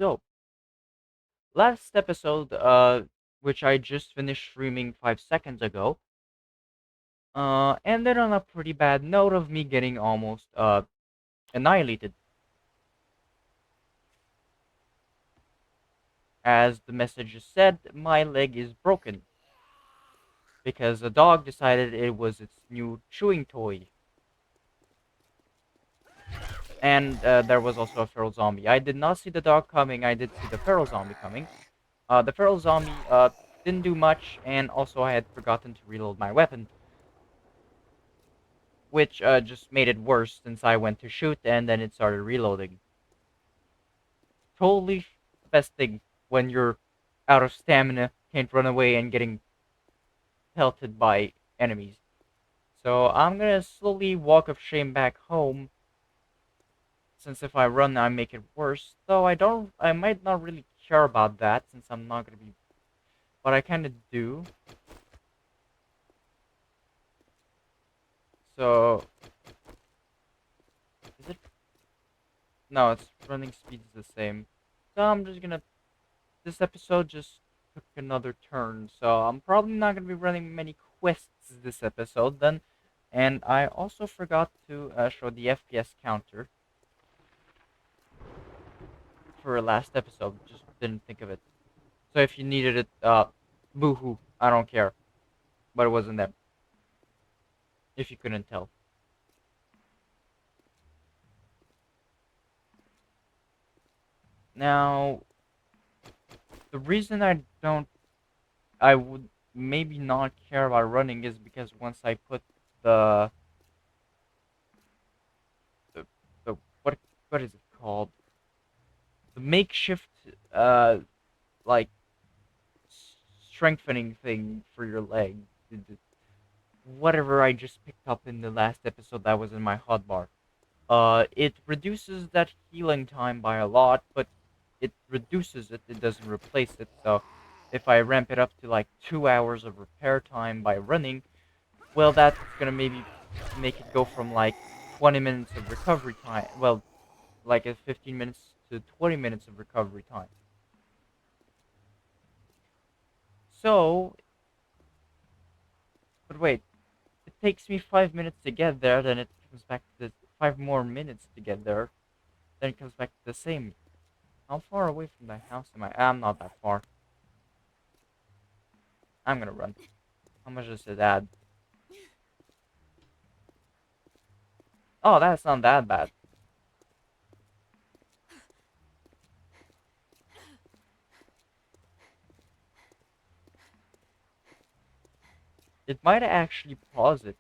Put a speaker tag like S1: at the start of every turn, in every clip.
S1: So, last episode, which I just finished streaming 5 seconds ago, ended on a pretty bad note of me getting almost, annihilated. As the message said, my leg is broken. Because a dog decided it was its new chewing toy. And, there was also a feral zombie. I did not see the dog coming, I did see the feral zombie coming. The feral zombie, didn't do much, and also I had forgotten to reload my weapon. Which just made it worse since I went to shoot and then it started reloading. Totally best thing when you're out of stamina, can't run away, and getting pelted by enemies. So I'm gonna slowly walk of shame back home, since if I run I make it worse. Though I might not really care about that since I'm not gonna be, but I kinda do. So, is it? No, it's running speed is the same. So I'm just gonna this episode just took another turn, so I'm probably not going to be running many quests this episode then. And I also forgot to show the FPS counter for last episode, just didn't think of it. So if you needed it, boo-hoo, I don't care. But it wasn't there, if you couldn't tell. Now, the reason I would maybe not care about running is because once I put the, the, the what is it called? The makeshift like strengthening thing for your leg. Whatever I just picked up in the last episode that was in my hotbar. It reduces that healing time by a lot, but it reduces it. It doesn't replace it. So if I ramp it up to like 2 hours of repair time by running, well, that's gonna maybe make it go from like 20 minutes of recovery time. Well, like a 15 minutes to 20 minutes of recovery time. So, but wait, it takes me 5 minutes to get there, then it comes back to the 5 more minutes to get there, then it comes back to the same. How far away from the house am I? I'm not that far. I'm gonna run. How much does it add? Oh, that's not that bad. It might actually pause it.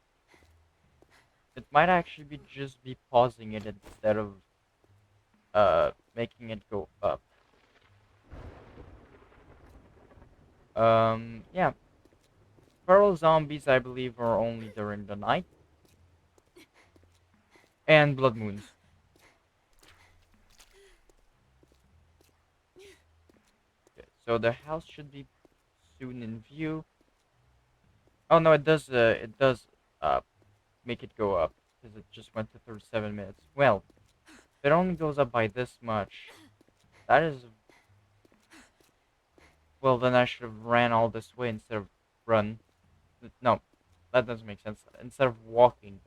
S1: It might actually be just be pausing it instead of making it go up. Yeah. Feral zombies, I believe, are only during the night and blood moons. Okay, so the house should be soon in view. Oh no, it does. Uh make it go up because it just went to 37 minutes. Well, if it only goes up by this much, that is, well, then I should have ran all this way instead of run. No, that doesn't make sense. Instead of walking.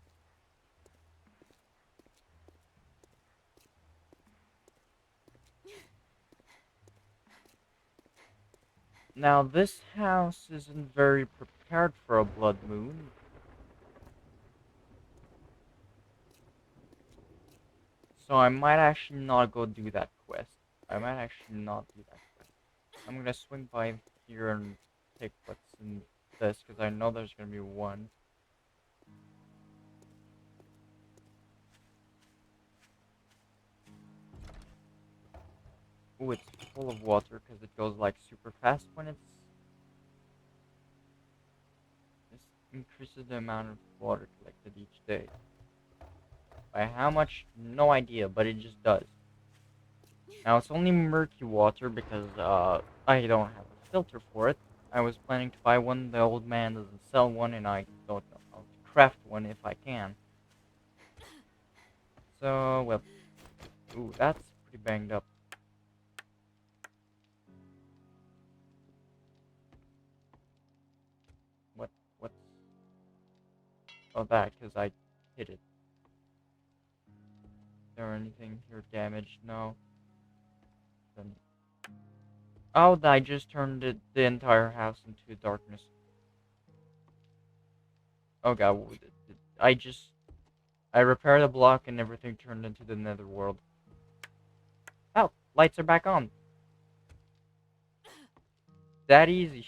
S1: Now this house isn't very prepared for a blood moon, so I might actually not go do that quest. I might actually not do that quest. I'm gonna swing by here and take what's in this because I know there's gonna be one. Ooh, it's full of water because it goes like super fast when it's. This increases the amount of water collected each day. By how much? No idea, but it just does. Now it's only murky water because I don't have a filter for it. I was planning to buy one, the old man doesn't sell one, and I don't know how to craft one if I can. So, well, ooh, that's pretty banged up. Oh, that, because I hit it. Is there anything here damaged? No. Then... Oh, I just turned the entire house into darkness. Oh god, I repaired a block and everything turned into the netherworld. Oh, lights are back on. That easy.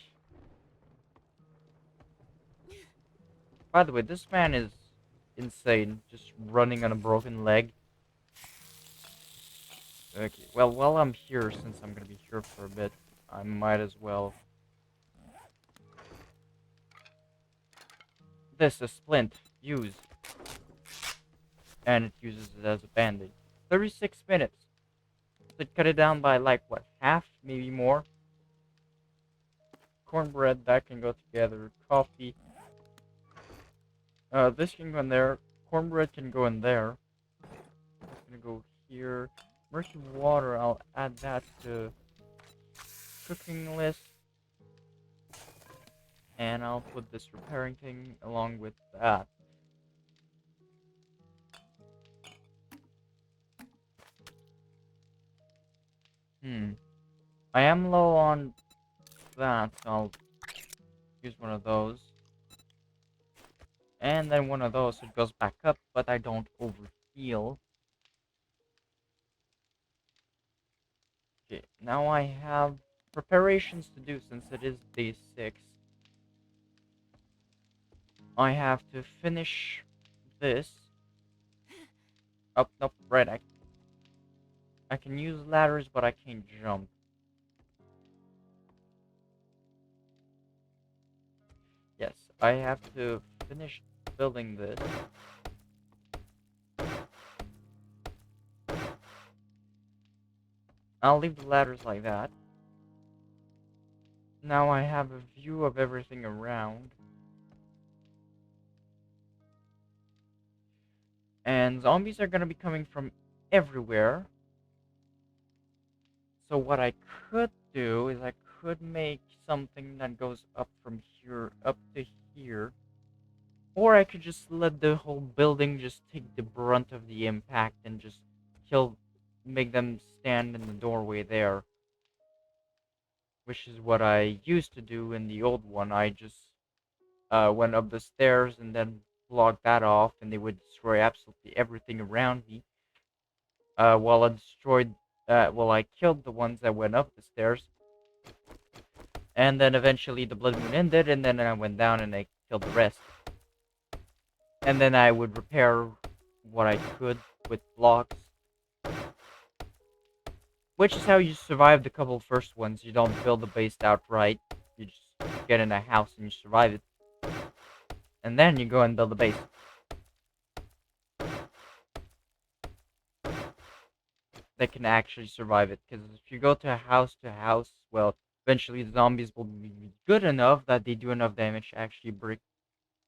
S1: By the way, this man is insane, just running on a broken leg. Okay, well, while I'm here, since I'm gonna be here for a bit, I might as well... This, a splint. Use. And it uses it as a band-aid. 36 minutes. So it cut it down by, like, what, half? Maybe more? Cornbread, that can go together. Coffee. This can go in there. Cornbread can go in there. It's gonna go here. Murky water, I'll add that to cooking list. And I'll put this repairing thing along with that. I am low on that, so I'll use one of those. And then one of those, so it goes back up, but I don't overheal. Okay, now I have preparations to do since it is day 6. I have to finish this. Oh, nope, right, I can use ladders, but I can't jump. Yes, I have to finish building this. I'll leave the ladders like that. Now I have a view of everything around. And zombies are gonna be coming from everywhere. So what I could do is I could make something that goes up from here up to here. Or I could just let the whole building just take the brunt of the impact and just make them stand in the doorway there. Which is what I used to do in the old one. I just went up the stairs and then blocked that off, and they would destroy absolutely everything around me. While I destroyed, I killed the ones that went up the stairs. And then eventually the blood moon ended, and then I went down and I killed the rest. And then I would repair what I could with blocks. Which is how you survive the couple first ones. You don't build the base outright. You just get in a house and you survive it. And then you go and build a base. That can actually survive it. Because if you go to house, well, eventually the zombies will be good enough that they do enough damage to actually break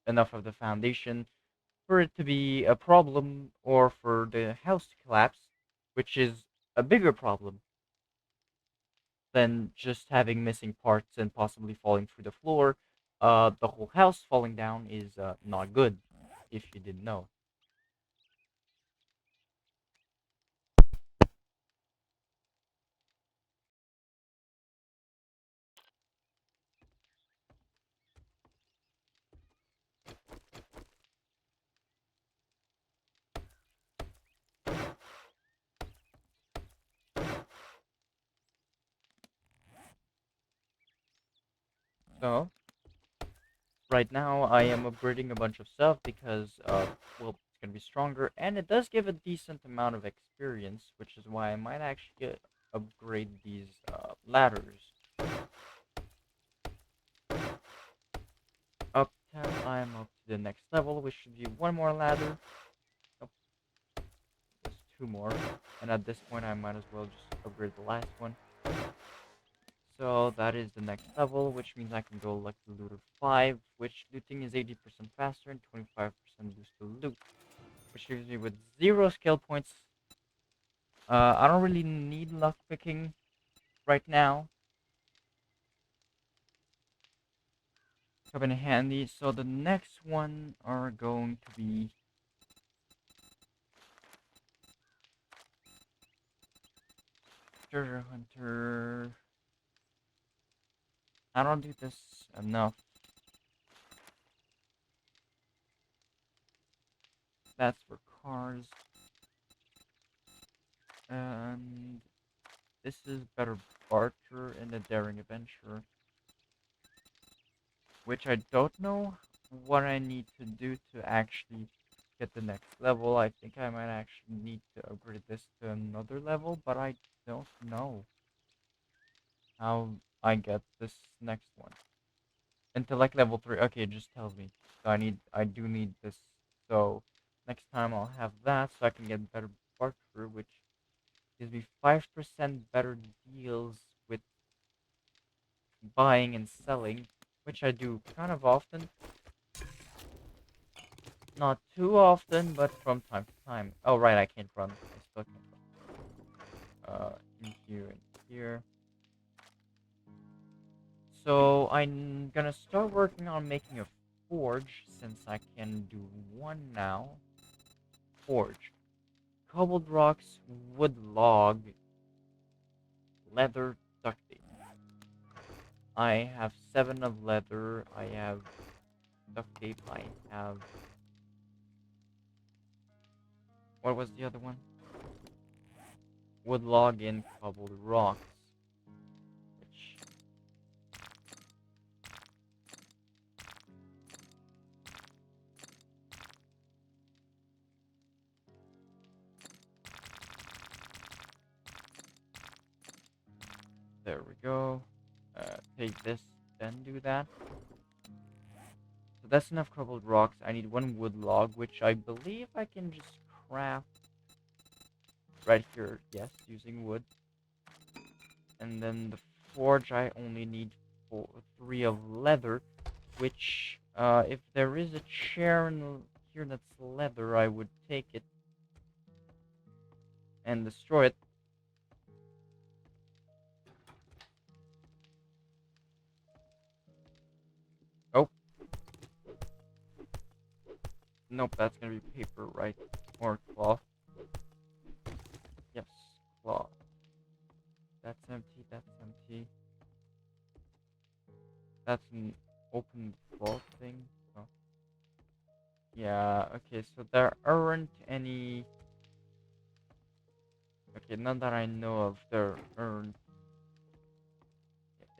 S1: enough of the foundation for it to be a problem, or for the house to collapse, which is a bigger problem than just having missing parts and possibly falling through the floor. The whole house falling down is not good, if you didn't know. So, right now I am upgrading a bunch of stuff because, well, it's gonna be stronger, and it does give a decent amount of experience, which is why I might actually upgrade these ladders. Up tab, I'm up to the next level, which should be one more ladder. Nope, just 2 more. And at this point, I might as well just upgrade the last one. So that is the next level, which means I can go Lucky Looter 5, which looting is 80% faster and 25% boost to loot. Which leaves me with 0 skill points. I don't really need luck picking right now. come in handy. So the next one are going to be treasure hunter. I don't do this enough. That's for cars. And this is better Barter and a Daring Adventure. Which I don't know what I need to do to actually get the next level. I think I might actually need to upgrade this to another level, but I don't know how I get this next one. Intellect level 3. Okay, it just tells me. So I do need this. So next time I'll have that so I can get better barter, which gives me 5% better deals with buying and selling, which I do kind of often. Not too often, but from time to time. Oh, right, I can't run. I still can't run. In here and here. So I'm gonna start working on making a forge, since I can do one now. Forge. Cobbled rocks, wood log, leather, duct tape. I have 7 of leather, I have duct tape, I have... What was the other one? Wood log and cobbled rocks. Which... There we go. Take this, then do that. So that's enough cobbled rocks. I need 1 wood log, which I believe I can just craft right here. Yes, using wood. And then the forge, I only need 3 of leather, which, if there is a chair in here that's leather, I would take it and destroy it. Oh. Nope, that's gonna be paper, right? Or cloth. Yes, cloth. That's empty, that's empty. That's an open vault thing. Oh. Yeah, okay, so there aren't any... Okay, none that I know of, there aren't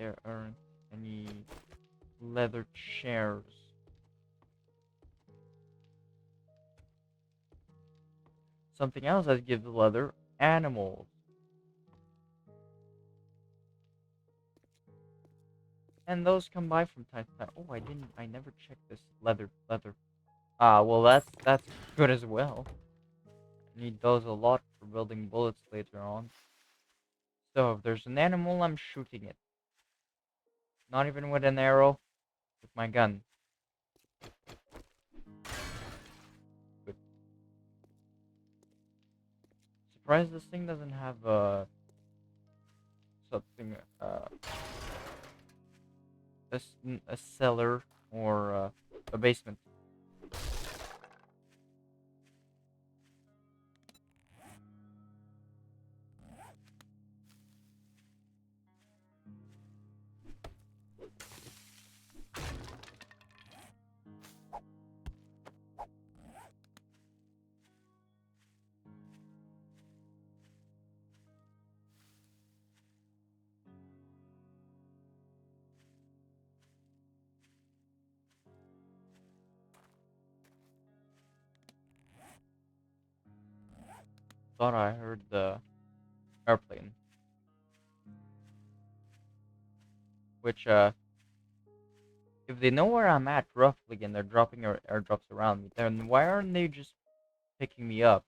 S1: any leather chairs. Something else that gives leather, animals. And those come by from time to time. Oh, I never checked this leather. Ah, well, that's good as well. I need those a lot for building bullets later on. So if there's an animal, I'm shooting it. Not even with an arrow, with my gun. Good. Surprised this thing doesn't have something a cellar or a basement. Thought I heard the airplane, which if they know where I'm at roughly and they're dropping airdrops around me, then why aren't they just picking me up?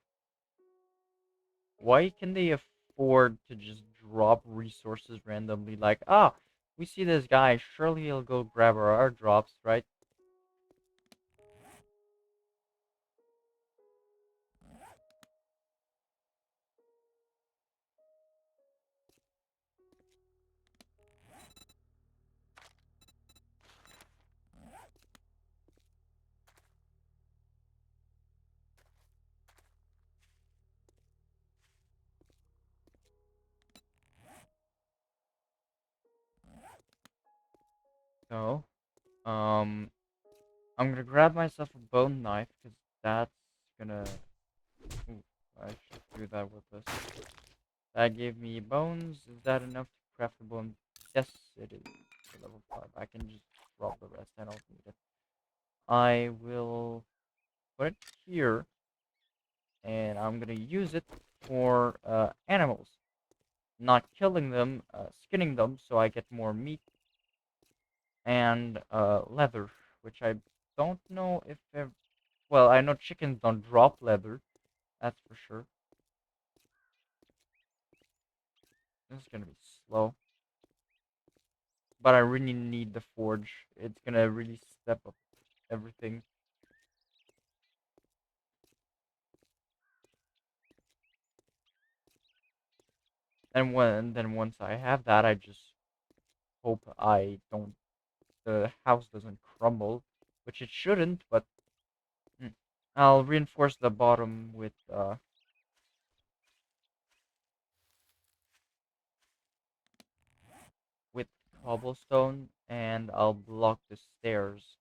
S1: Why can they afford to just drop resources randomly? Like, ah, we see this guy, surely he'll go grab our airdrops, right? So, um, I'm gonna grab myself a bone knife because that's gonna. Ooh, I should do that with this. That gave me bones. Is that enough to craft a bone? Yes, it is. For level 5. I can just drop the rest. I don't need it. I will put it here, and I'm gonna use it for animals. Not killing them, skinning them, so I get more meat and leather, which I don't know if well, I know chickens don't drop leather, that's for sure. This is gonna be slow, but I really need the forge. It's gonna really step up everything. And then once I have that, I just hope the house doesn't crumble, which it shouldn't, but I'll reinforce the bottom with cobblestone, and I'll block the stairs.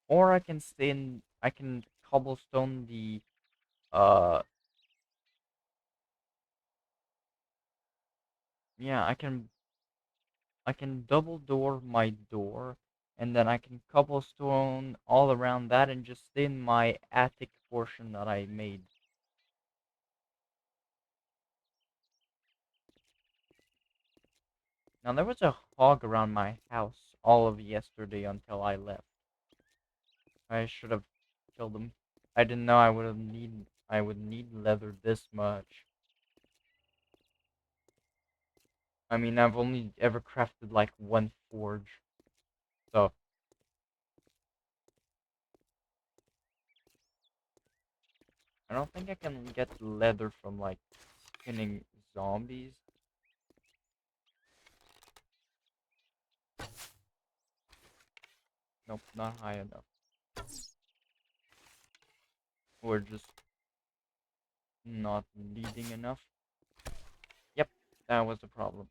S1: Or I can cobblestone the uh yeah, I can double door my door, and then I can cobblestone all around that and just stay in my attic portion that I made. Now there was a hog around my house all of yesterday until I left. I should have killed him. I didn't know I would need leather this much. I mean, I've only ever crafted like one forge, so I don't think I can get leather from like killing zombies. Nope, not high enough. Or just not leading enough. Yep, that was the problem.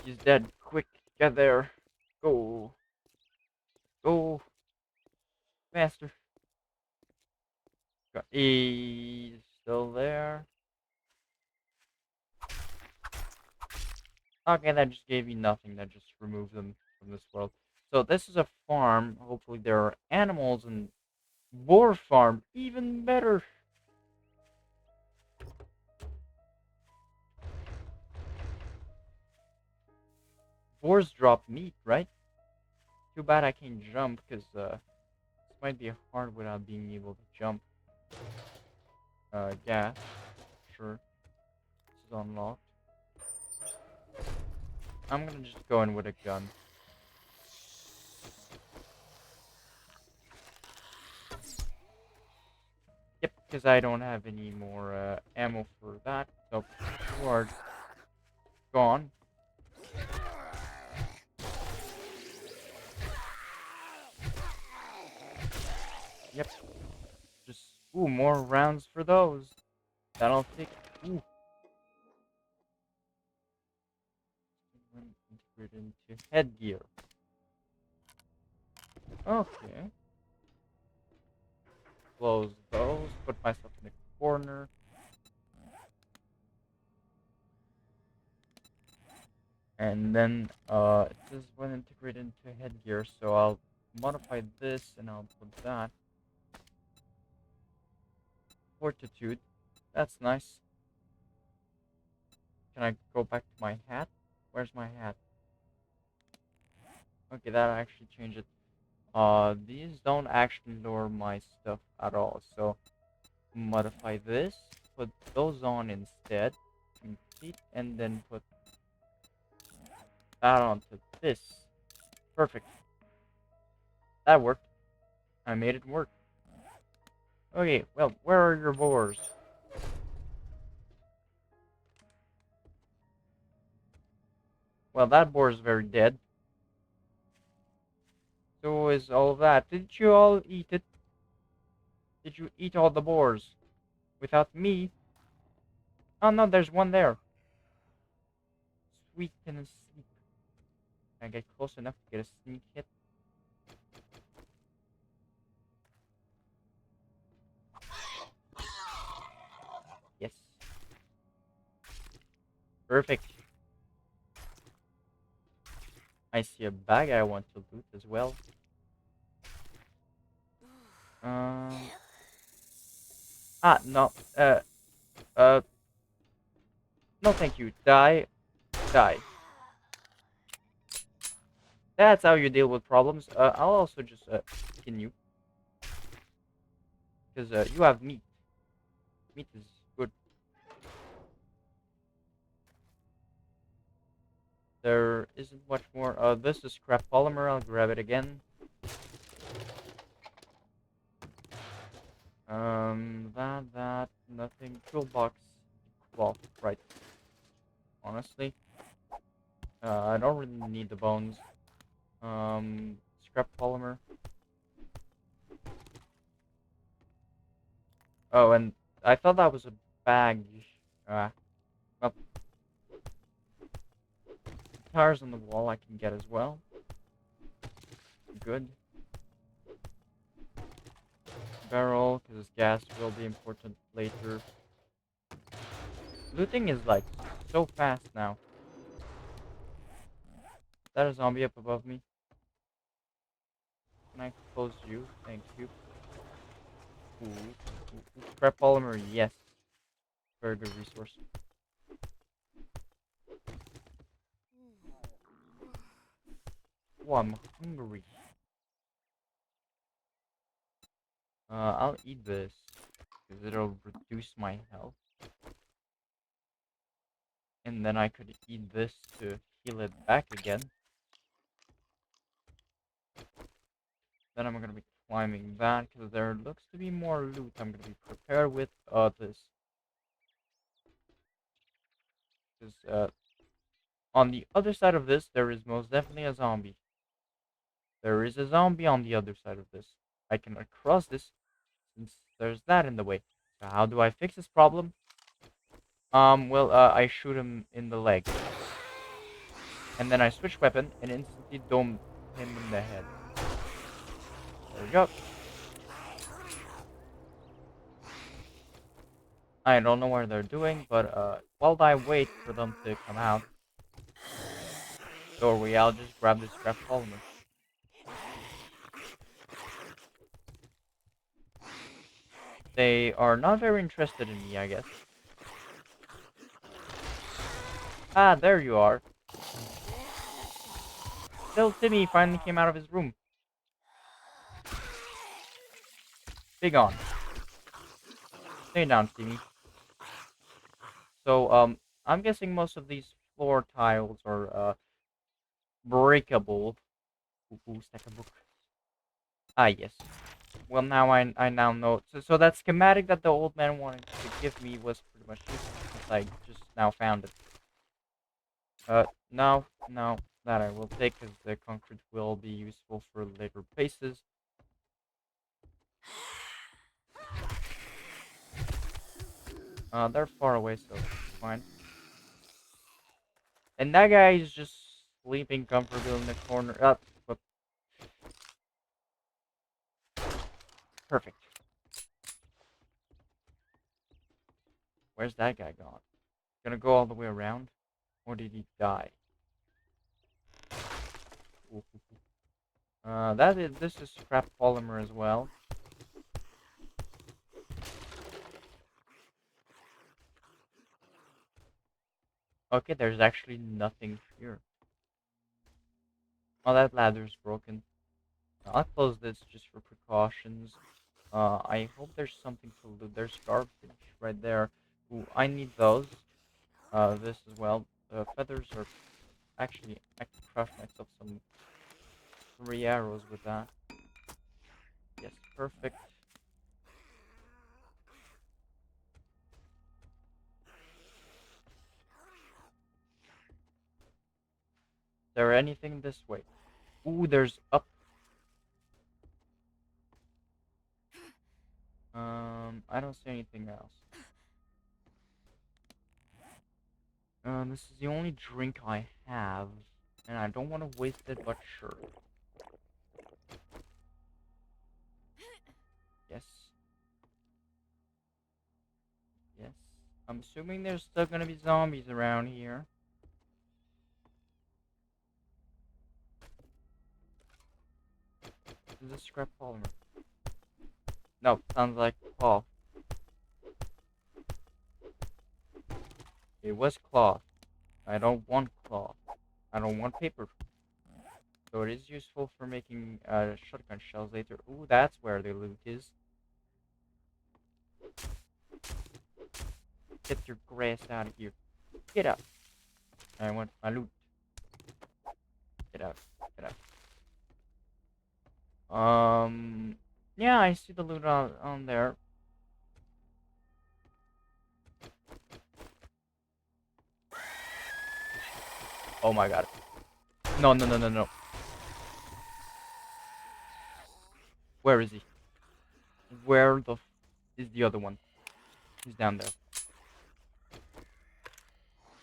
S1: He's dead. Quick, get there. Go. Go. Faster. He's still there. Okay, that just gave you nothing. That just removed them from this world. So this is a farm. Hopefully there are animals and boar farm. Even better. Boars drop meat, right? Too bad I can't jump, because this might be hard without being able to jump. Yeah, sure. This is unlocked. I'm gonna just go in with a gun. Yep, because I don't have any more ammo for that. So, you are gone. Yep, just, ooh, more rounds for those. That'll take, ooh. Integrate into headgear. Okay. Close those, put myself in the corner. And then it says when integrated into headgear, so I'll modify this and I'll put that. Fortitude. That's nice. Can I go back to my hat? Where's my hat? Okay, that actually changed it. These don't actually lower my stuff at all, so modify this, put those on instead, complete, and then put that onto this. Perfect. That worked. I made it work. Okay, well, where are your boars? Well, that boar is very dead. So is all of that. Did you all eat it? Did you eat all the boars? Without me? Oh no, there's one there. Sweet and asleep. Can I get close enough to get a sneak hit? Yes. Perfect. I see a bag I want to loot as well. Um. No. Uh. No, thank you. Die. Die. That's how you deal with problems. I'll also just skin you because you have meat. Meat is good. There isn't much more. This is scrap polymer. I'll grab it again. That, nothing. Toolbox. Well, right. Honestly, I don't really need the bones. Scrap polymer. Oh, and I thought that was a bag. Uh, well, tires on the wall I can get as well. Good. Barrel, because gas will be important later. Looting is like so fast now. Is that a zombie up above me? Can I close you? Thank you. Ooh. Scrap polymer, yes. Very good resource. Oh, I'm hungry. I'll eat this because it'll reduce my health. And then I could eat this to heal it back again. Then I'm gonna be climbing that because there looks to be more loot I'm gonna be prepared with this. Because on the other side of this, there is most definitely a zombie. There is a zombie on the other side of this. I cannot cross this since there's that in the way. So how do I fix this problem? I shoot him in the leg. And then I switch weapon and instantly dome him in the head. There we go. I don't know what they're doing, but while I wait for them to come out, doorway, I'll just grab this scrap polymer. They are not very interested in me, I guess. Ah, there you are. Little Timmy finally came out of his room. Big on. Stay down, Timmy. So, I'm guessing most of these floor tiles are, breakable. Ooh, stack a book. Ah, yes. Well, now I now know. So that schematic that the old man wanted to give me was pretty much useless since I just now found it. No, that I will take because the concrete will be useful for later places. They're far away, so it's fine. And that guy is just sleeping comfortably in the corner. But perfect. Where's that guy gone? Gonna go all the way around? Or did he die? Ooh. This is scrap polymer as well. Okay, there's actually nothing here. Oh, that ladder's broken. I'll close this just for precautions. I hope there's something to loot. There's garbage right there. Ooh, I need those. This as well. Feathers are actually, I can crush myself some 3 arrows with that. Yes, perfect. Is there anything this way? Ooh, there's up. I don't see anything else. This is the only drink I have, And I don't want to waste it, but sure. Yes. Yes. I'm assuming there's still gonna be zombies around here. Is this scrap polymer? No, sounds like cloth. It was cloth. I don't want cloth. I don't want paper. So it is useful for making shotgun shells later. Ooh, that's where the loot is. Get your grass out of here. Get out. I want my loot. Get out. Get out. Yeah, I see the loot on there. Oh my god. No, no, no, no, no. Where is he? Where the is the other one? He's down there.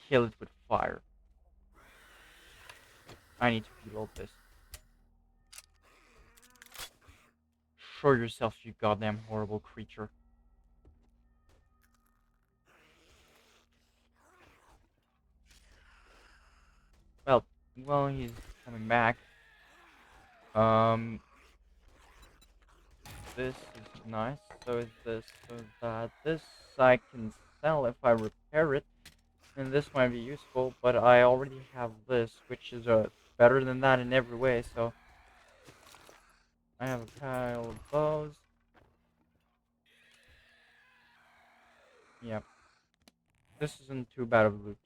S1: Kill it with fire. I need to reload this. Show yourself, you goddamn horrible creature. Well, he's coming back. This is nice. So is this. So that. This I can sell if I repair it. And this might be useful, but I already have this, which is better than that in every way, so I have a pile of those. Yep. This isn't too bad of loot.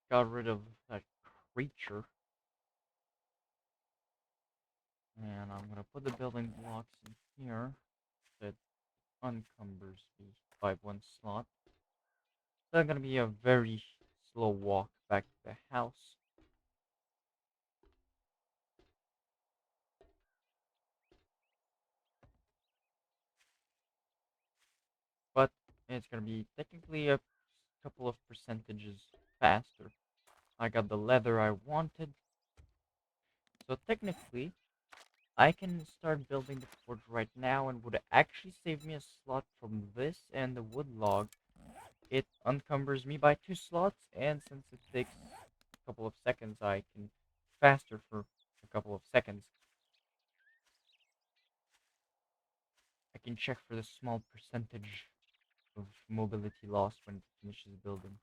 S1: got rid of that creature. And I'm gonna put the building blocks in here. That uncumbers me by one slot. That's gonna be a very slow walk back to the house. But it's gonna be technically a couple of percentages faster. I got the leather I wanted. So technically, I can start building the forge right now and would actually save me a slot from this and the wood log. It uncumbers me by 2 slots, and since it takes a couple of seconds, I can faster for a couple of seconds. I can check for the small percentage of mobility loss when it finishes building.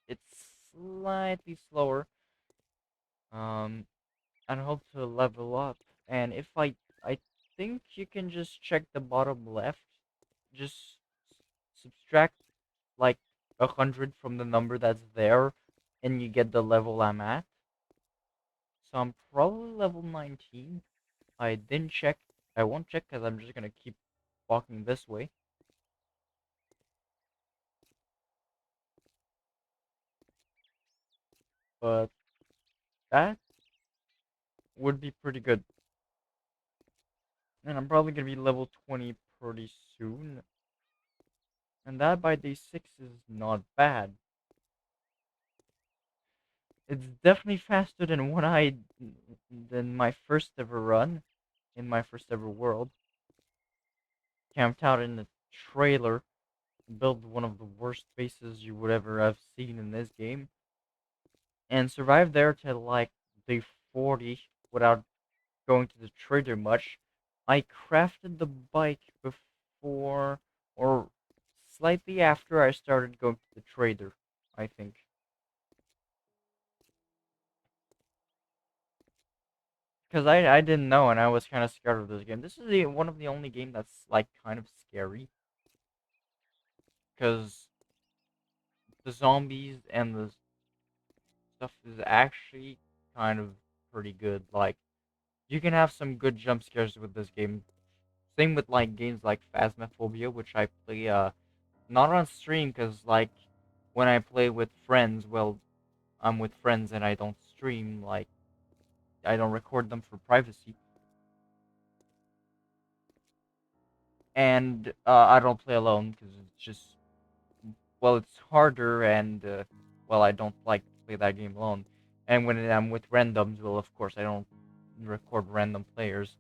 S1: It's slightly slower. And hope to level up. And if I think you can just check the bottom left, just subtract like 100 from the number that's there, and you get the level I'm at. So I'm probably level 19. I didn't check. I won't check because I'm just gonna keep walking this way. But that would be pretty good. And I'm probably gonna be level 20 pretty soon. And that by day 6 is not bad. It's definitely faster than than my first ever run in my first ever world. Camped out in the trailer, built one of the worst bases you would ever have seen in this game, and survived there till like day 40 without going to the trader much. I crafted the bike before or slightly after I started going to the trader, I think. Because I didn't know and I was kind of scared of this game. This is one of the only game that's like kind of scary. Because the zombies and the stuff is actually kind of pretty good. Like, you can have some good jump scares with this game. Same with like games like Phasmophobia, which I play not on stream because like when I play with friends, well, I'm with friends and I don't stream. Like, I don't record them for privacy. And I don't play alone because it's just, well, it's harder and well, I don't like to play that game alone. And when I'm with randoms, well, of course, I don't record random players,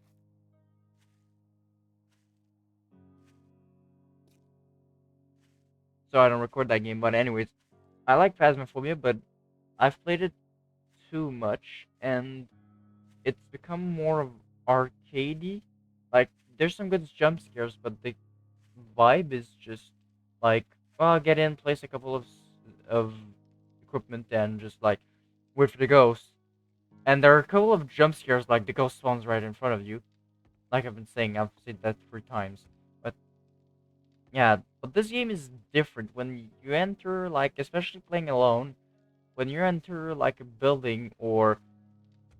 S1: so I don't record that game. But anyways, I like Phasmophobia, but I've played it too much, and it's become more of arcadey. Like, there's some good jump scares, but the vibe is just like, well, get in, place a couple of equipment, and just like wait for the ghost. And there are a couple of jump scares, like the ghost spawns right in front of you. Like I've been saying, I've said that 3 times. But yeah, but this game is different. When you enter, like, especially playing alone, when you enter like a building or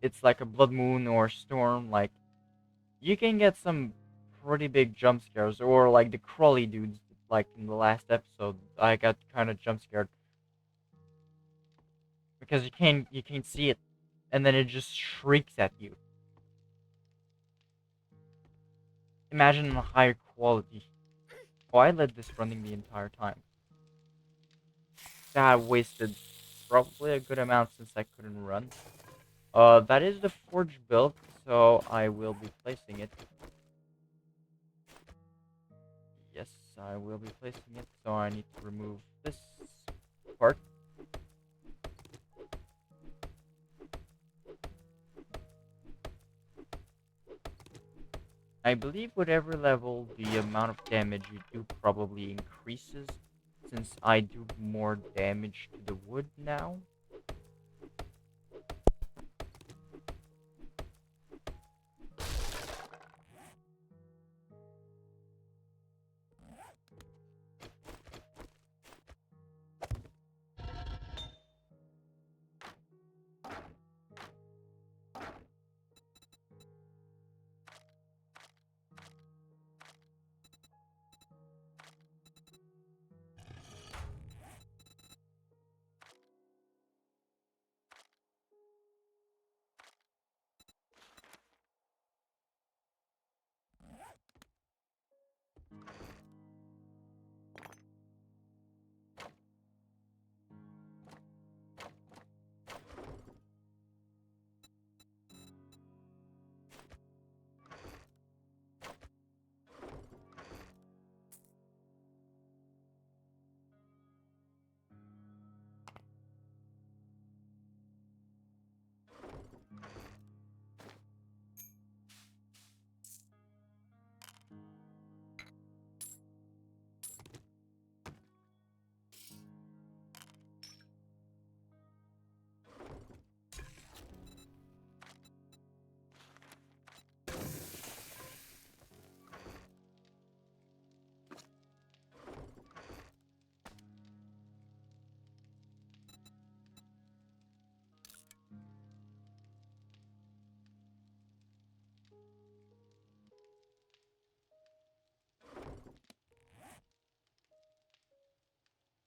S1: it's like a blood moon or storm, like you can get some pretty big jump scares, or like the crawly dudes, like in the last episode, I got kind of jump scared because you can't see it, and then it just shrieks at you. Imagine a higher quality. Oh, I let this running the entire time. That wasted probably a good amount since I couldn't run. That is the forge built, so I will be placing it. Yes, I will be placing it, so I need to remove this part. I believe with every level, the amount of damage you do probably increases, since I do more damage to the wood now.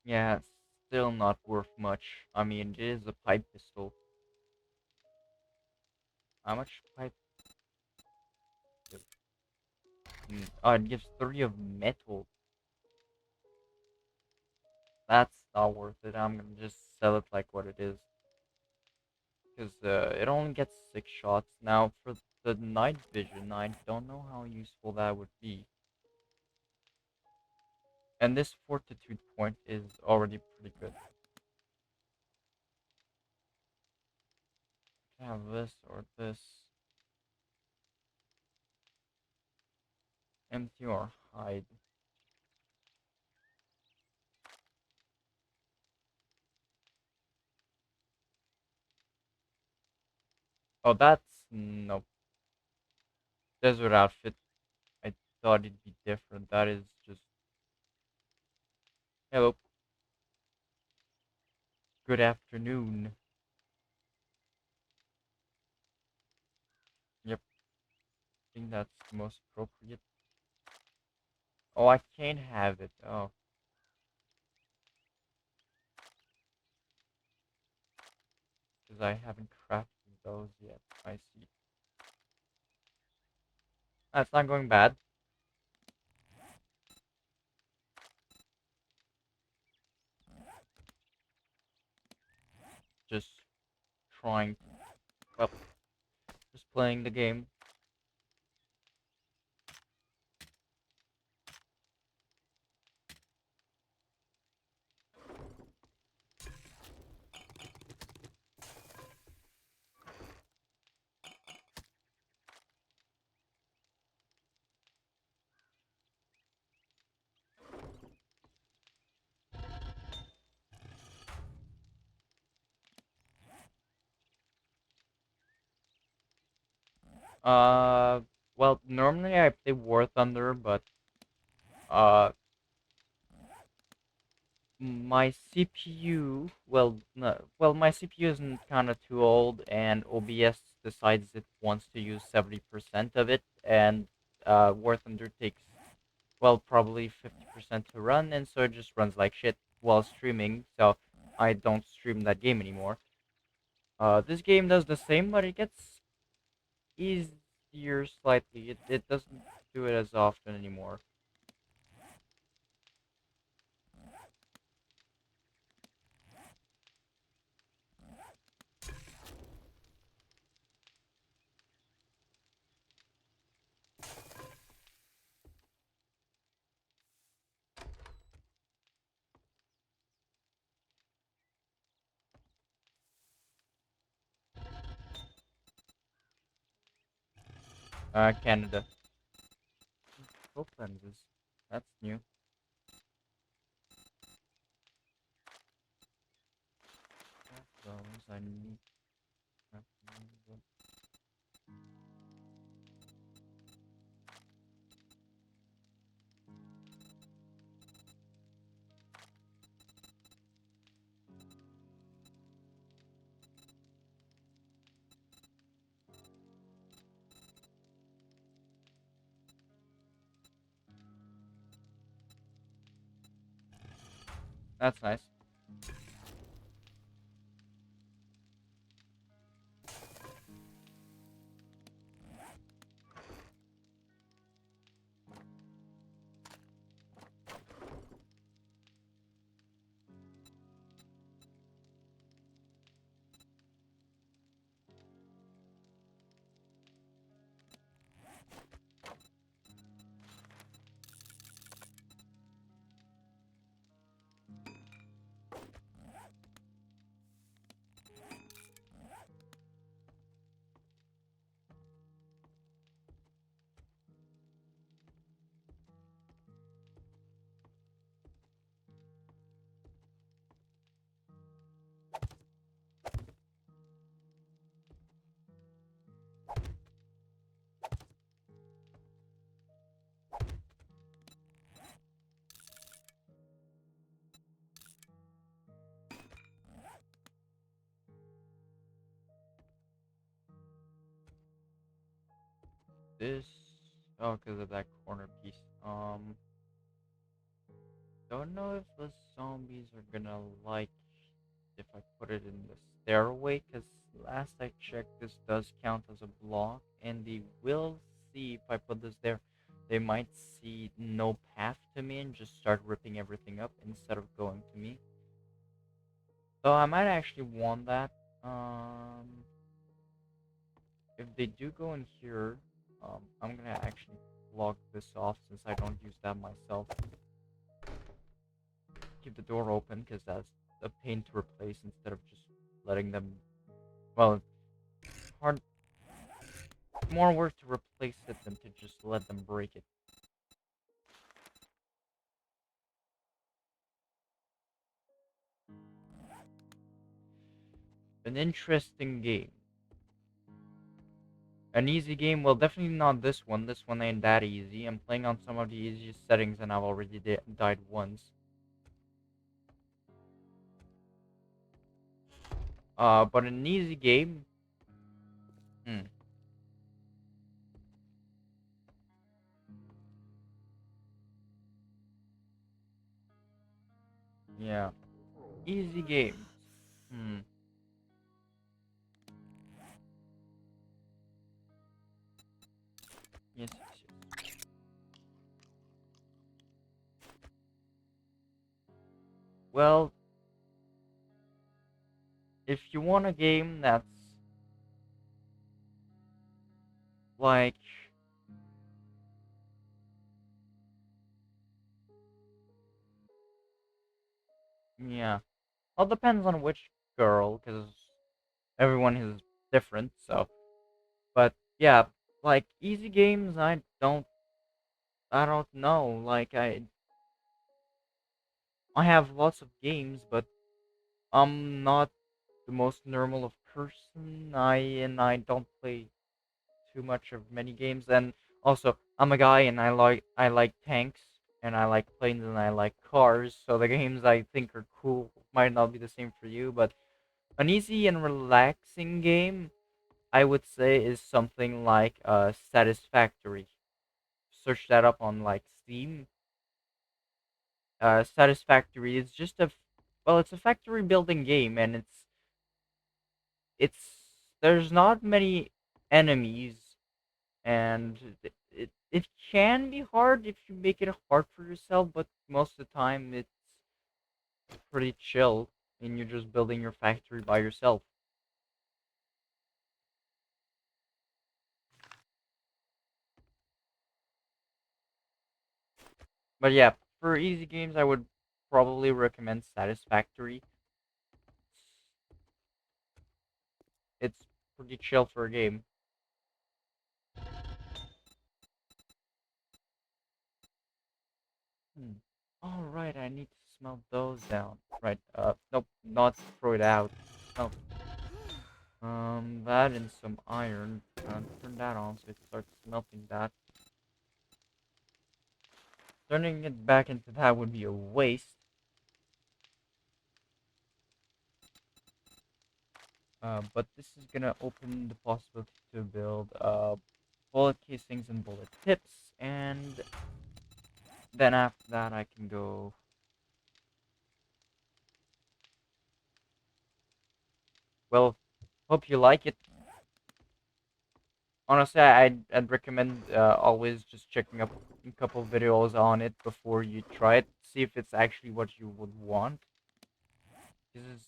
S1: Yeah, still not worth much. I mean, it is a pipe pistol. How much pipe? Oh, it gives 3 of metal. That's not worth it. I'm gonna just sell it like what it is. Because it only gets 6 shots. Now, for the night vision, I don't know how useful that would be. And this fortitude point is already pretty good. I can have this or this. Empty or hide. Oh, that's... no. Desert outfit. I thought it'd be different. That is just... hello. Good afternoon. Yep, I think that's the most appropriate. Oh, I can't have it. Oh, because I haven't crafted those yet. I see. That's not going bad. Just trying. Well, just playing the game. Uh, well, normally I play War Thunder, but uh, my CPU, well, no, well, my CPU isn't kind of too old, and OBS decides it wants to use 70% of it, and War Thunder takes, well, probably 50% to run, and so it just runs like shit while streaming, so I don't stream that game anymore. This game does the same, but it gets easier slightly. It doesn't do it as often anymore. Canada. Scope lenses. That's new. Those I need. That's nice. This. Oh, because of that corner piece. don't know if the zombies are gonna like if I put it in the stairway, because last I checked, this does count as a block, and they will see if I put this there. They might see no path to me and just start ripping everything up instead of going to me. So I might actually want that. Um, if they do go in here, I'm gonna actually log this off since I don't use that myself. Keep the door open because that's a pain to replace instead of just letting them. Well, hard, more work to replace it than to just let them break it. An interesting game. An easy game? Well, definitely not this one. This one ain't that easy. I'm playing on some of the easiest settings and I've already died once. But an easy game? Hmm. Yeah. Easy games. Hmm. Yes, yes, yes. Well, if you want a game that's like, yeah. Well, depends on which girl, because everyone is different, so. But yeah, like easy games, I don't know. Like I have lots of games, but I'm not the most normal of person. I don't play too much of many games, and also I'm a guy and I like tanks and I like planes and I like cars. So the games I think are cool might not be the same for you, but an easy and relaxing game I would say is something like Satisfactory. Search that up on like Steam. Satisfactory is just well, it's a factory building game, and it's there's not many enemies, and it can be hard if you make it hard for yourself, but most of the time it's pretty chill, and you're just building your factory by yourself. But yeah, for easy games, I would probably recommend Satisfactory. It's pretty chill for a game. Hmm. All right, I need to smelt those down. Right. Nope, not throw it out. No. That and some iron. Turn that on so it starts smelting that. Turning it back into that would be a waste. But this is gonna open the possibility to build bullet casings and bullet tips, and then after that I can go. Well, hope you like it. Honestly, I'd recommend always just checking up a couple videos on it before you try it. See if it's actually what you would want. This is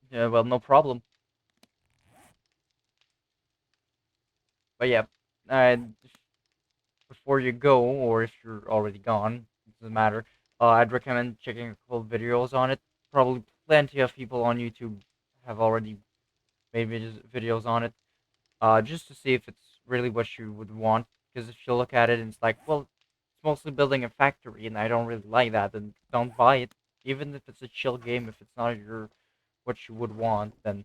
S1: yeah, well, no problem. But yeah, uh, before you go, or if you're already gone, it doesn't matter. I'd recommend checking a couple videos on it. Probably plenty of people on YouTube have already made videos on it. Just to see if it's really what you would want. Because if you look at it and it's like, well, it's mostly building a factory, and I don't really like that, then don't buy it. Even if it's a chill game, if it's not your what you would want, then.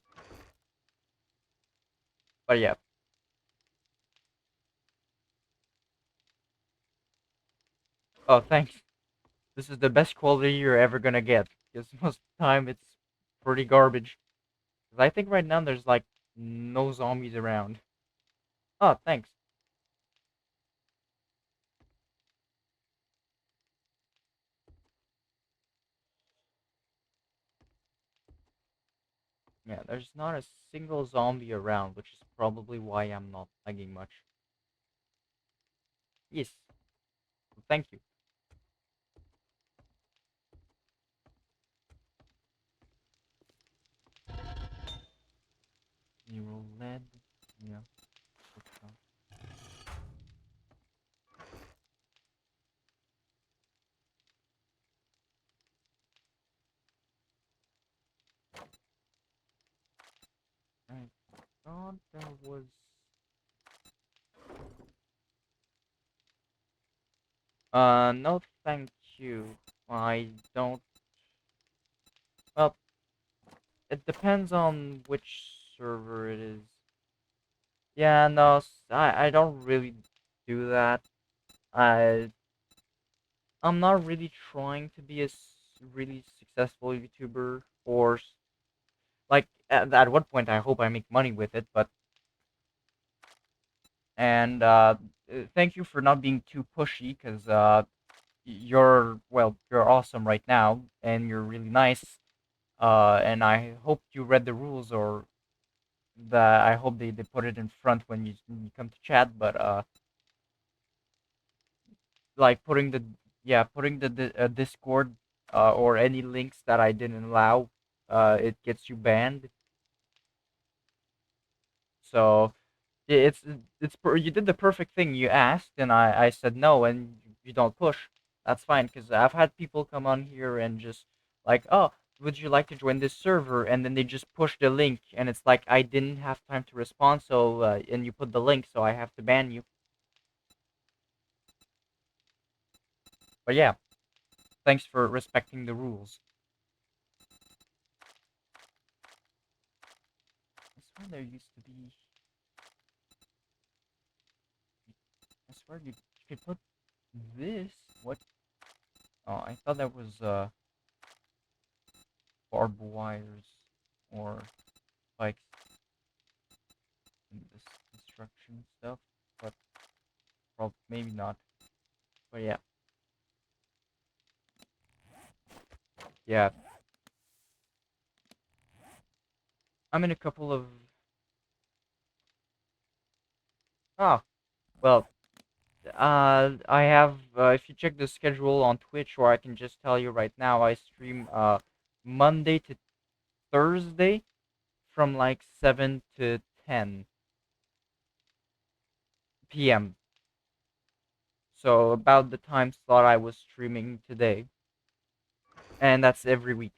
S1: But yeah. Oh, thanks. This is the best quality you're ever gonna get. Because most of the time it's pretty garbage. 'Cause I think right now there's like no zombies around. Oh, thanks. Yeah, there's not a single zombie around, which is probably why I'm not lagging much. Yes, thank you. Neural lead. Yeah. Okay. I thought there was. No, thank you. I don't. Well, it depends on which server it is. Yeah, no, I don't really do that. I I'm not really trying to be a really successful YouTuber or like at what point I hope I make money with it, but and thank you for not being too pushy because you're awesome right now and you're really nice. And I hope you read the rules or that I hope they put it in front when you come to chat, but like putting the Discord or any links that I didn't allow, it gets you banned. So it's you did the perfect thing. You asked and I said no, and you don't push. That's fine because I've had people come on here and just like, oh, would you like to join this server? And then they just push the link, and it's like I didn't have time to respond, so and you put the link, so I have to ban you. But yeah, thanks for respecting the rules. I swear there used to be. I swear you could put this. What? Oh, I thought that was barbed wires or spikes in this construction stuff, but probably maybe not. But yeah, yeah. I'm in a couple of. Oh, well. I have. If you check the schedule on Twitch, or I can just tell you right now, I stream Monday to Thursday from like 7 to 10 p.m. So about the time slot I was streaming today, and that's every week.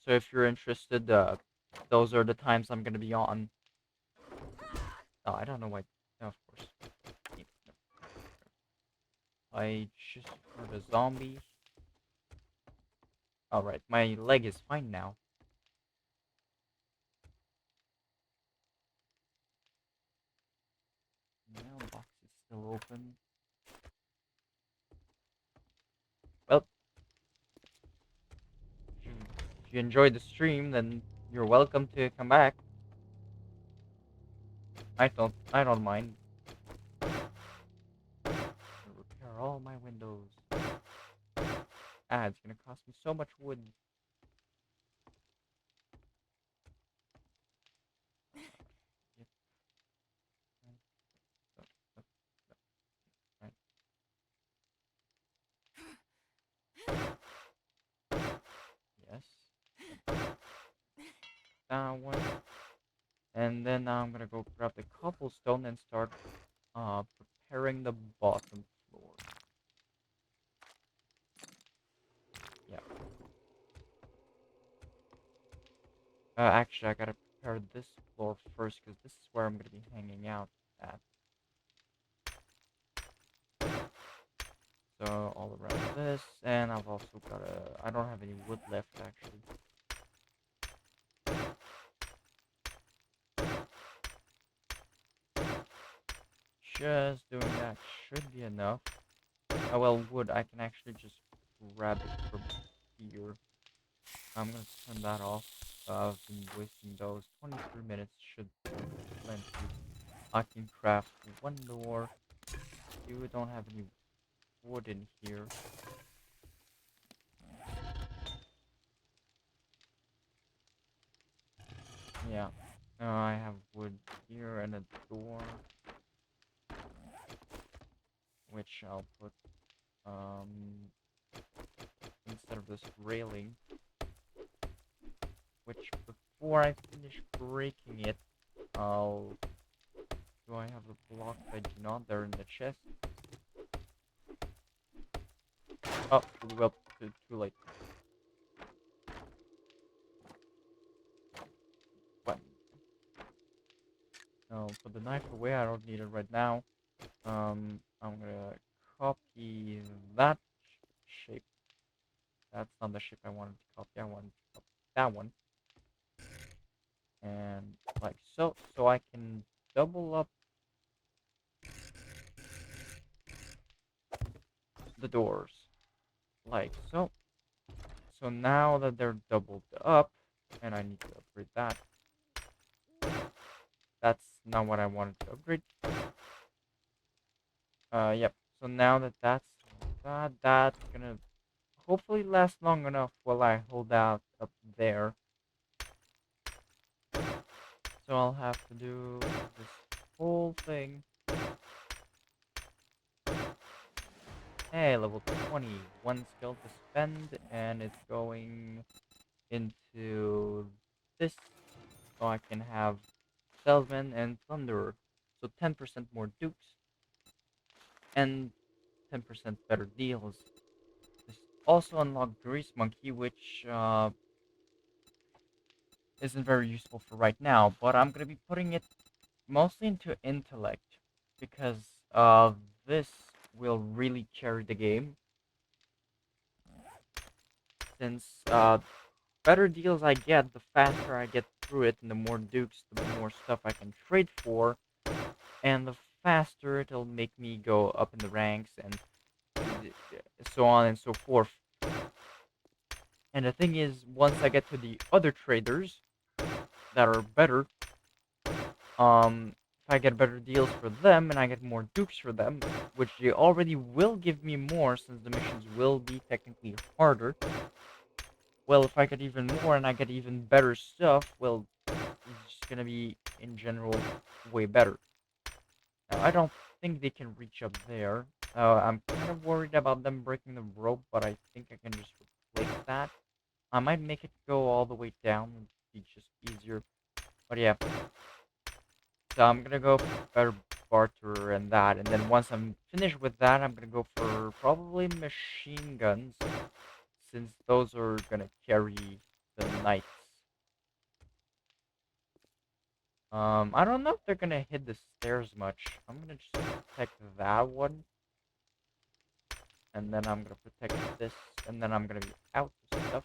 S1: So if you're interested, those are the times I'm gonna be on. Oh, I don't know why. No, of course. I just heard a zombie. Alright, my leg is fine now. Mailbox is still open. Well, if you enjoyed the stream, then you're welcome to come back. I don't mind. I'll repair all my windows. Ah, it's gonna cost me so much wood. Yep, right, right, yes. That one. And then I'm gonna go grab the cobblestone and start preparing the bottom floor. Yeah. Actually, I gotta prepare this floor first because this is where I'm gonna be hanging out at. So all around this, and I've also got a. I don't have any wood left actually. Just doing that should be enough. Oh well, wood. I can actually just grab it from here. I'm gonna turn that off. I've been wasting those. 23 minutes should be plenty. I can craft one door. You don't have any wood in here. I have wood here and a door, which I'll put instead of this railing. Which before I finish breaking it, I'll. Do I have the blocks? I do not. They're in the chest. Oh, well, too late. But no, put the knife away. I don't need it right now. I'm gonna copy that shape. That's not the shape I wanted to copy. I wanted to copy that one, and like so, so I can double up the doors, like so. So now that they're doubled up, and I need to upgrade that. That's not what I wanted to upgrade. Yep. So now that that's gonna hopefully last long enough while I hold out up there. So I'll have to do this whole thing. Hey, level 20. One skill to spend, and it's going into this, so I can have Salesman and Plunderer. So 10% more dukes, and 10% better deals. This also unlocked Grease Monkey, which isn't very useful for right now, but I'm gonna be putting it mostly into intellect because this will really carry the game since better deals I get, the faster I get through it, and the more dukes, the more stuff I can trade for, and the faster it'll make me go up in the ranks and so on and so forth. And the thing is, once I get to the other traders that are better, if I get better deals for them and I get more dukes for them, which they already will give me more since the missions will be technically harder. Well, if I get even more and I get even better stuff, well, it's just gonna be, in general, way better. Now, I don't think they can reach up there. I'm kind of worried about them breaking the rope, but I think I can just replace that. I might make it go all the way down, it'd be just easier. But yeah, so I'm gonna go for better barter and that, and then once I'm finished with that, I'm gonna go for probably machine guns, since those are gonna carry the knights. I don't know if they're gonna hit the stairs much. I'm gonna just protect that one, and then I'm gonna protect this, and then I'm gonna be out of stuff.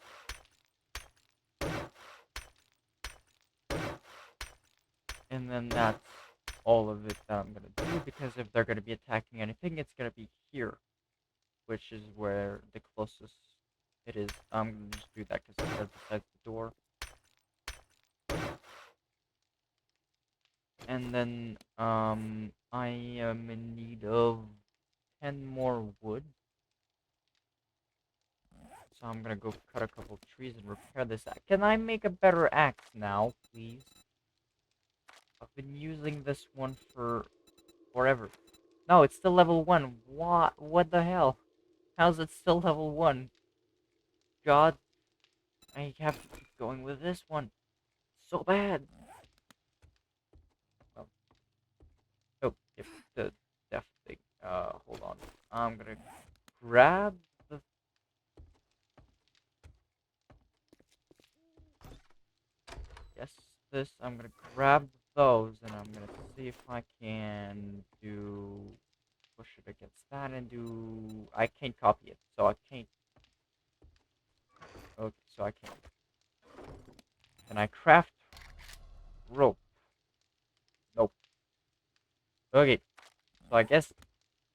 S1: And then that's all of it that I'm gonna do, because if they're gonna be attacking anything, it's gonna be here, which is where the closest it is. I'm gonna just do that because it's right beside the door. And then, I am in need of 10 more wood. So I'm gonna go cut a couple trees and repair this. Can I make a better axe now, please? I've been using this one for forever. No, it's still level 1. What? What the hell? How's it still level 1? God, I have to keep going with this one. So bad. Oh, oh, yep, the death thing. Hold on. I'm gonna grab the. Yes, this. I'm gonna grab those, and I'm gonna see if I can do. Push it against that and do. I can't copy it, so I can't. Okay, so I can't. Can I craft rope? Nope. Okay, so I guess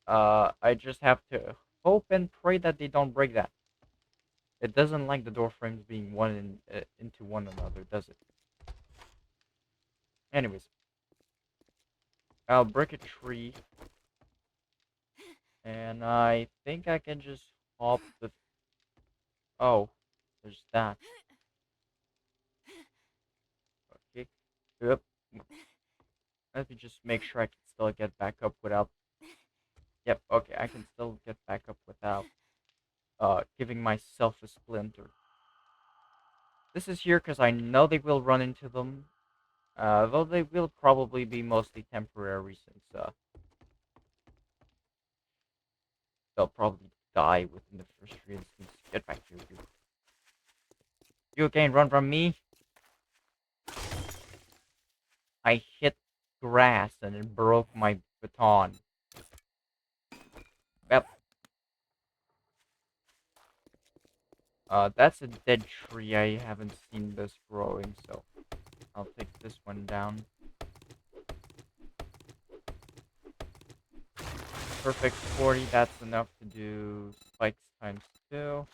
S1: I just have to hope and pray that they don't break that. It doesn't like the door frames being into one another, does it? Anyways, I'll break a tree, and I think I can just hop the. Oh, there's that. Okay. Yep. Let me just make sure I can still get back up without. Yep, okay, I can still get back up without giving myself a splinter. This is here because I know they will run into them. Though they will probably be mostly temporary since they'll probably die within the first 3 instances. Get back here, you. You again, run from me. I hit grass and it broke my baton. Yep. That's a dead tree. I haven't seen this growing, so I'll take this one down. Perfect 40, that's enough to do spikes times 2.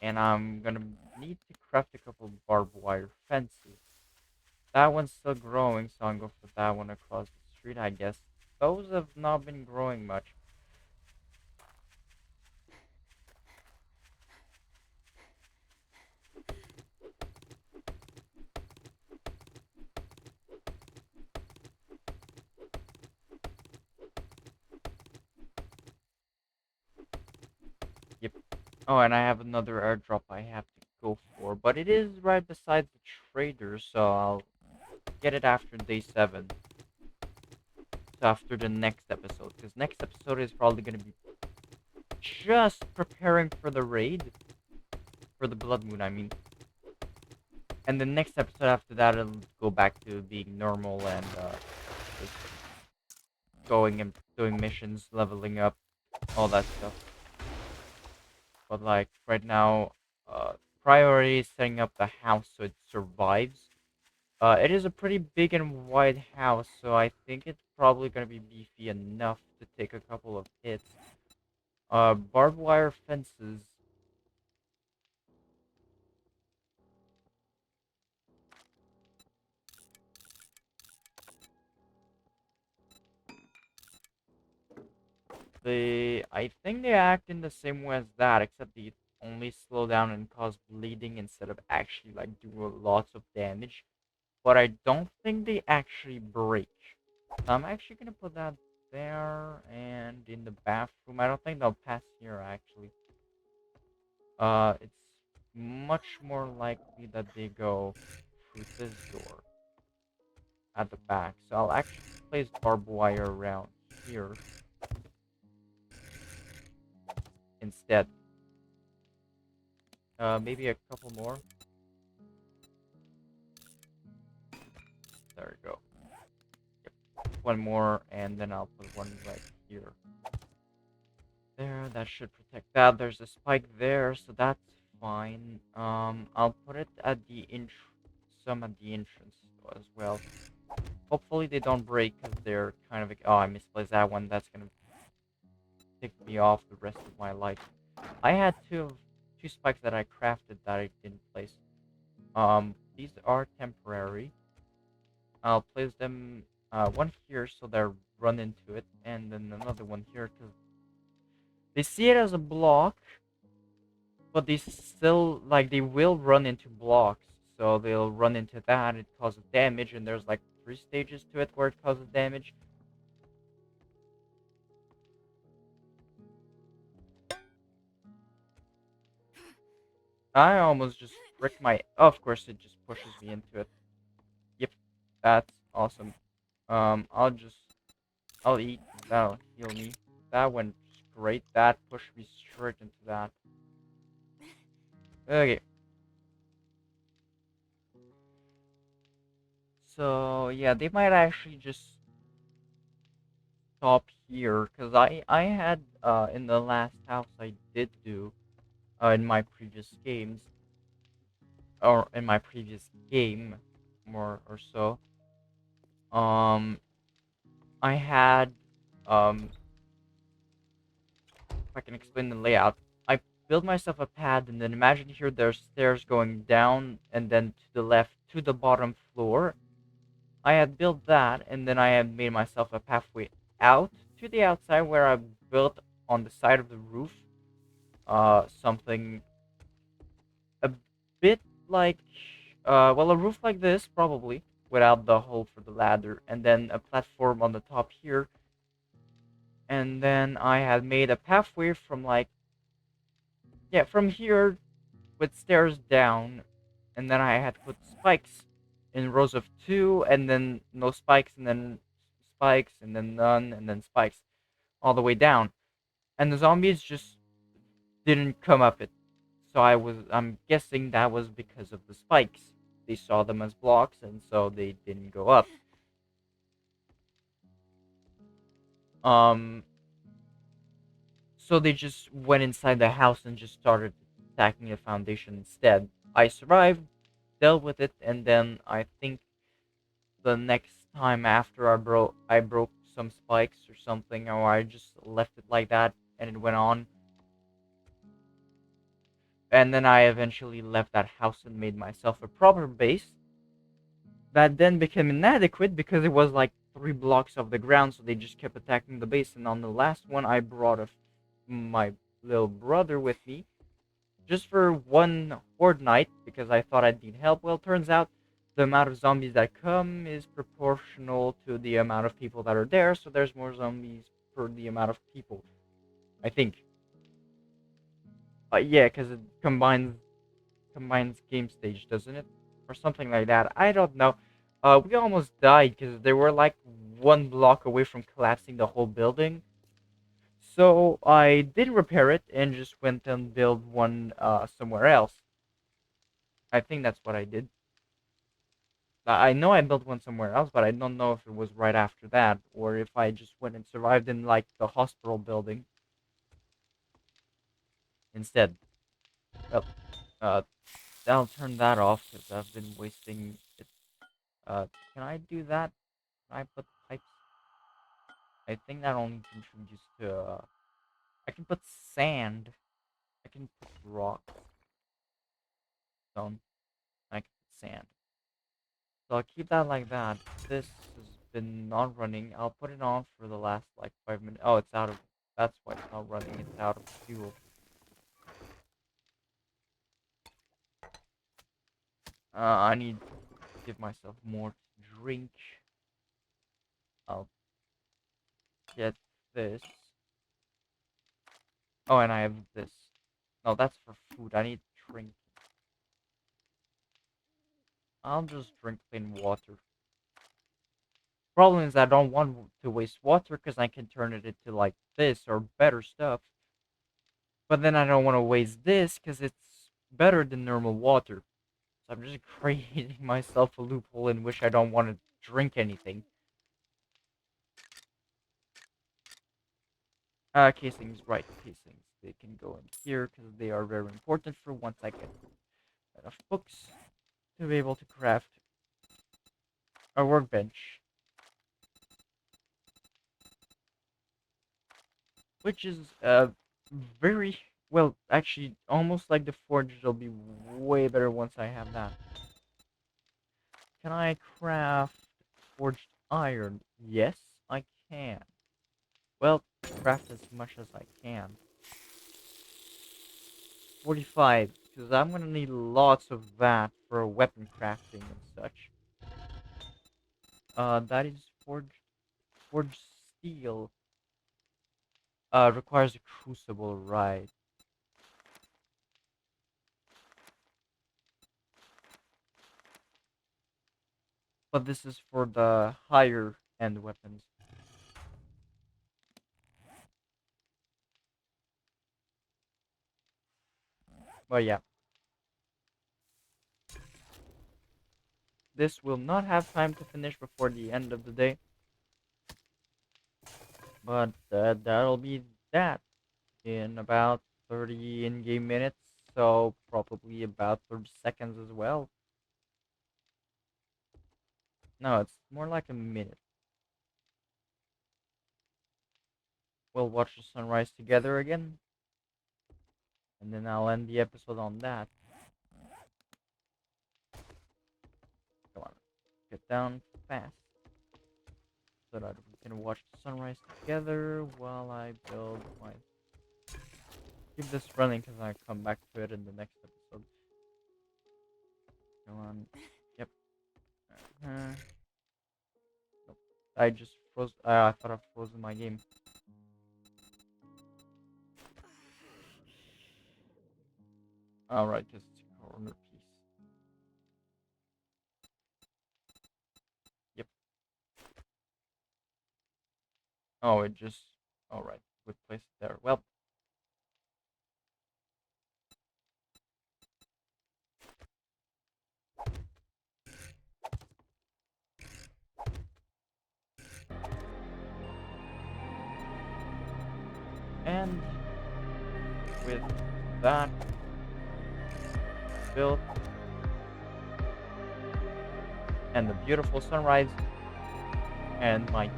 S1: And I'm gonna need to craft a couple barbed wire fences. That one's still growing, so I'll go for that one across the street, I guess. Those have not been growing much. Yep. Oh, and I have another airdrop I have to go for, but it is right beside the trader, so I'll get it after day 7. So after the next episode, because next episode is probably going to be just preparing for the raid. For the Blood Moon, I mean. And the next episode after that, it'll go back to being normal and just going and doing missions, leveling up, all that stuff. But like right now, priority is setting up the house so it survives. It is a pretty big and wide house, so I think it's probably gonna be beefy enough to take a couple of hits. Barbed wire fences. I think they act in the same way as that, except they only slow down and cause bleeding instead of actually like do lots of damage. But I don't think they actually break. So I'm actually gonna put that there and in the bathroom. I don't think they'll pass here actually. It's much more likely that they go through this door at the back. So I'll actually place barbed wire around here instead. Maybe a couple more. There we go. Yep. One more, and then I'll put one right here. There, that should protect that. There's a spike there, so that's fine. I'll put it at the some at the entrance as well. Hopefully they don't break because they're kind of. Oh, I misplaced that one. That's gonna tick me off the rest of my life. I had two spikes that I crafted that I didn't place. These are temporary. I'll place them one here so they'll run into it, and then another one here because they see it as a block, but they still like they will run into blocks. So they'll run into that, it causes damage, and there's like 3 stages to it where it causes damage. I almost just bricked my. Oh, of course, it just pushes me into it. Yep, that's awesome. I'll eat. That'll heal me. That went great. That pushed me straight into that. Okay. So yeah, they might actually just stop here because I had in the last house I did do in my previous games or in my previous game more or so. Um, I had if I can explain the layout, I built myself a pad, and then imagine here there's stairs going down and then to the left to the bottom floor. I had built that, and then I had made myself a pathway out to the outside where I built on the side of the roof something a bit like Well, a roof like this, probably, without the hole for the ladder, and then a platform on the top here, and then I had made a pathway from like, yeah, from here with stairs down, and then I had put spikes in rows of two, and then no spikes, and then spikes, and then none, and then spikes, all the way down. And the zombies just didn't come up it. So I'm guessing that was because of the spikes. They saw them as blocks, and so they didn't go up. Um, so they just went inside the house and just started attacking the foundation instead. I survived, dealt with it, and then I think the next time after I broke some spikes or something, or I just left it like that and it went on. And then I eventually left that house and made myself a proper base that then became inadequate because it was like 3 blocks of the ground, so they just kept attacking the base. And on the last one, I brought my little brother with me just for one horde night because I thought I'd need help. Well, turns out the amount of zombies that come is proportional to the amount of people that are there, so there's more zombies per the amount of people, I think. Yeah, because it combines game stage, doesn't it? Or something like that. I don't know. We almost died because they were like 1 block away from collapsing the whole building. So I did repair it and just went and built one somewhere else. I think that's what I did. I know I built one somewhere else, but I don't know if it was right after that or if I just went and survived in like the hospital building instead. Well, uh, I'll turn that off because I've been wasting it. Can I do that? Can I put pipes? I think that only contributes to. I can put sand. I can put rock, stone. I can put sand. So I'll keep that like that. This has been not running. I'll put it on for the last like 5 minutes. Oh, it's out of. That's why it's not running. It's out of fuel. I need to give myself more to drink. I'll get this. Oh, and I have this. No, that's for food. I need drink. I'll just drink clean water. Problem is I don't want to waste water because I can turn it into like this or better stuff. But then I don't want to waste this because it's better than normal water. So I'm just creating myself a loophole in which I don't want to drink anything. Casings, right, casings. They can go in here because they are very important for once I get enough books to be able to craft a workbench. Which is very well, actually almost like the forge. It'll be way better once I have that. Can I craft forged iron? Yes, I can. Well, craft as much as I can. 45, because I'm gonna need lots of that for weapon crafting and such. That is forged steel. Requires a crucible, right? But this is for the higher end weapons. But yeah, this will not have time to finish before the end of the day. But that'll be that in about 30 in-game minutes. So probably about 30 seconds as well. No, it's more like a minute. We'll watch the sunrise together again. And then I'll end the episode on that. Come on. Get down fast. So that we can watch the sunrise together while I build my... Keep this running because I come back to it in the next episode. Come on. Yep. Uh, nope. I just froze. I thought I frozen my game. Alright, just corner piece. Yep. Oh, it just. Alright, we place it there. Well. And with that built and the beautiful sunrise and my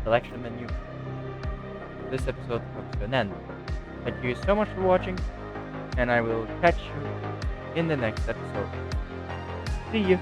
S1: selection menu, this episode comes to an end. Thank you so much for watching, and I will catch you in the next episode. See you!